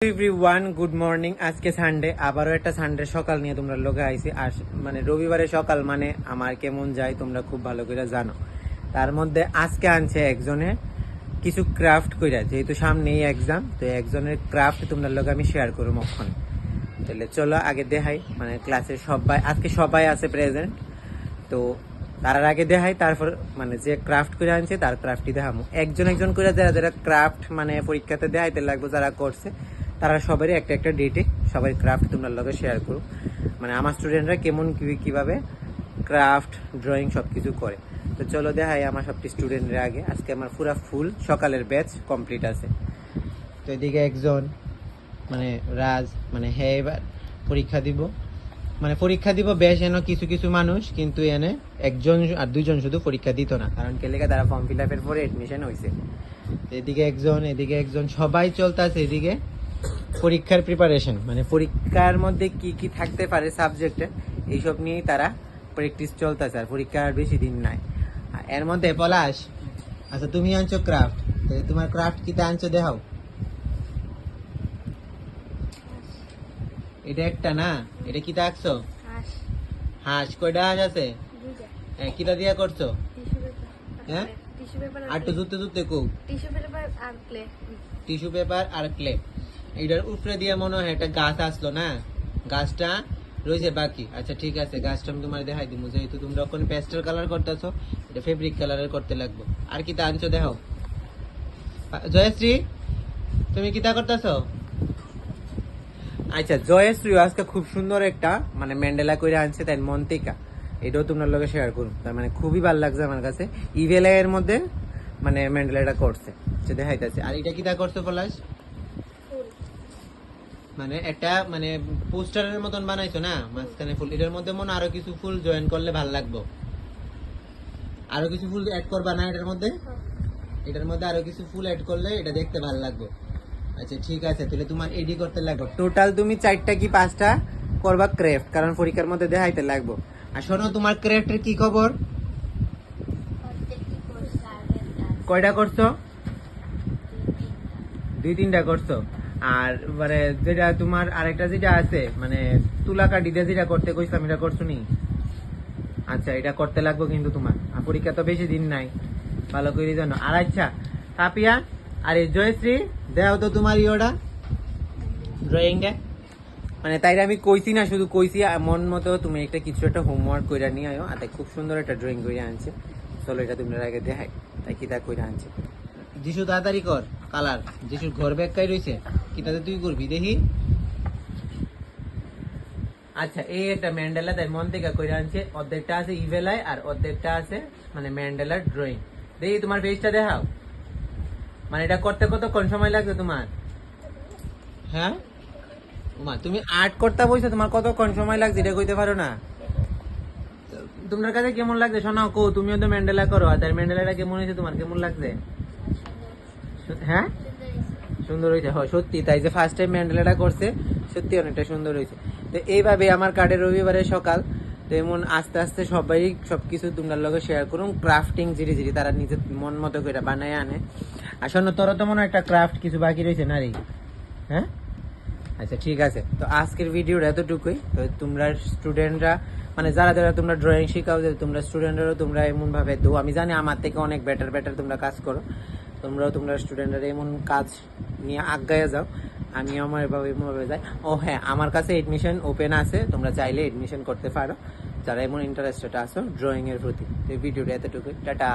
Everyone good morning. আজকে Sunday, আবারও একটা সানডে সকাল নিয়ে তোমরা লোকে আইছি। আর মানে রবিবারের সকাল মানে আমার কেমন যায় তোমরা খুব ভালো করে জানো। তার মধ্যে আজকে আনছে একজনের কিছু ক্রাফট কইরা, যেহেতু সামনেই এক্সাম, তো একজনের ক্রাফট তোমরা লোক আমি শেয়ার করবো মক্ষণ। তাহলে চলো আগে দেখাই, মানে ক্লাসের সবাই আজকে সবাই আছে প্রেজেন্ট, তো তার আগে দেখাই, তারপর মানে যে ক্রাফট করে আনছে তার ক্রাফটই দেখাবো। একজন একজন করে যারা যারা ক্রাফট মানে পরীক্ষাতে দেখাইতে লাগবে, যারা করছে তারা সবারই একটা একটা ডেটে সবাই ক্রাফট তোমরা লগে শেয়ার করো, মানে আমার স্টুডেন্টরা কেমন কিভাবে ক্রাফট ড্রয়িং সব কিছু করে। তো চলো দেখাই আমার সবটি স্টুডেন্টরা আগে। আজকে আমার পুরা ফুল সকালের ব্যাচ কমপ্লিট আছে। তো এদিকে একজন মানে রাজ মানে হ্যাঁ এবার পরীক্ষা দিব, মানে পরীক্ষা দিব বেশ এনে কিছু কিছু মানুষ, কিন্তু এনে একজন আর দুইজন শুধু পরীক্ষা দিত না, কারণ কে লেগে তারা ফর্ম ফিল আপের পরে এডমিশন হয়েছে। এদিকে একজন এদিকে একজন সবাই চলতেছে এদিকে পরীক্ষার প্রিপারেশন, মানে পরীক্ষার মধ্যে কি কি থাকতে পারে সাবজেক্টে এইসব নিয়েই তারা প্র্যাকটিস চলতেছে। আর পরীক্ষা আর বেশি দিন নাই। আর এর মধ্যে পলাশ, আচ্ছা তুমি আনছো ক্রাফট, তোমার ক্রাফট কিটা আনছো দেখাও। এটা একটা না, এটা কিটা আঁকছো? হাঁস। কয়টা হাঁস আছে? হ্যাঁ, কিটা দিয়া করছো? হ্যাঁ, আর তো জুতে জুতে কো টিস্যু পেপার আর ক্লে। এটার উপরে দিয়ে মনে হয় একটা গাছ আসলো না, গাছটা রয়েছে বাকি। আচ্ছা ঠিক আছে, গাছটা আমি তোমার দেখাই দিব, যেহেতু তোমরা ওখানে পেস্টেল কালার করতেছো, এটা ফেব্রিক কালারের করতে লাগবে। আর কিটা আনছো দেখাও। জয়শ্রী, তুমি কিটা করতেছো? আচ্ছা, জয়শ্রী আজকে খুব সুন্দর একটা মানে ম্যান্ডেলা করে আনছে, তাই মন্তিকা, এটাও তোমার লগে শেয়ার করুন। তার মানে খুবই ভালো লাগছে আমার কাছে। ইভেলা এর মধ্যে মানে ম্যান্ডেলাটা করছে, সে দেখাইতেছে। আর এটা কিটা করছে পলাশ? মানে একটা মানে পোস্টারের মতন বানাইছো না, মাঝখানে ফুল। এটার মধ্যে মনে আরো কিছু ফুল জয়েন করলে ভালো লাগবে। আরো কিছু ফুল অ্যাড করবা না এটার মধ্যে? এটার মধ্যে আরো কিছু ফুল অ্যাড করলে এটা দেখতে ভালো লাগবে। আচ্ছা ঠিক আছে, তাহলে তোমার এডি করতে লাগবে। টোটাল তুমি 4টা কি 5টা করবা ক্রাফট, কারণ পরীক্ষার মধ্যে দেখাইতে লাগবে। আর শোনো, তোমার ক্রাফটের কি খবর? কয়টা করছো? 2-3টা করছো। আর মানে যেটা তোমার আরেকটা যেটা আছে মানে তুলা কাটি দিয়ে যেটা করতে কইছিলাম, এটা করছো নি? আচ্ছা, এটা করতে লাগবে কিন্তু তোমার, আর পরীক্ষা তো বেশি দিন নাই, ভালো করে জানো। আর আচ্ছা তাপিয়া আর জয়শ্রী, দেও তো তোমার ইয়োটা ড্রয়িংটা। মানে তাই আমি কইছি না, শুধু কইছি মন মতো তুমি একটা কিছু একটা হোমওয়ার্ক কইরা নিয়ে আয়ো। আর খুব সুন্দর একটা ড্রয়িং করে আনছে, চলো এটা তোমরা আগে দেখাই তাই কিতা কইরা আনছে। যিশু তাড়াতাড়ি কর কালার, যিশুর ঘর ব্যাগকাই রয়েছে, কিতাতে তুই করবি দেখি। আচ্ছা, এই একটা ম্যান্ডেলা তাই মন থেকে কইরা আনছে, অর্ধেকটা আছে ইভেলায় আর অর্ধেকটা আছে মানে ম্যান্ডেলার ড্রয়িং। দেখি তোমার পেজটা দেখাও। মানে এটা করতে কতক্ষণ সময় লাগছে তোমার? হ্যাঁ মা, তুমি আর্ট করতে বসে তোমার কতক্ষণ সময় লাগছে এটা কইতে পারো না? তোমার কাছে কেমন লাগছে শোনাও কো। তুমিও তো ম্যান্ডেলা করো, আর তার ম্যান্ডেলাটা কেমন হয়েছে, তোমার কেমন লাগছে? হ্যাঁ সুন্দর হয়েছে, হয় সত্যি। তাই যে ফার্স্ট টাইম ম্যান্ডেলাটা করছে, সত্যি অনেকটা সুন্দর হয়েছে। তো এইভাবে আমার কার্ডের রবিবারের সকাল। তো এমন আস্তে আস্তে সবাই সবকিছু তোমার লগে শেয়ার করুন। ক্রাফটিং জিরি জিরি তারা নিজের মন মতো করে বানায় আনে। আসলে তোর তো মনে হয় একটা ক্রাফট কিছু বাকি রয়েছে না রে? হ্যাঁ আচ্ছা ঠিক আছে, তো আজকের ভিডিওটা এতটুকুই। তো তোমরা স্টুডেন্টরা মানে যারা যারা তোমরা ড্রয়িং শেখাও, যে তোমরা স্টুডেন্টরাও তোমরা এমন ভাবে, তো আমি জানি আমার থেকে অনেক বেটার তোমরা কাজ করো। তোমরা স্টুডেন্টরা এমন কাজ নিয়ে আগায় যাও, আমি আমার এমনভাবে যাই। ও হ্যাঁ, আমার কাছে এডমিশন ওপেন আছে, তোমরা চাইলে এডমিশন করতে পারো যারা এমন ইন্টারেস্টেড আছো ড্রয়িং এর প্রতি। তো এই ভিডিওটা এতটুকুই, টাটা।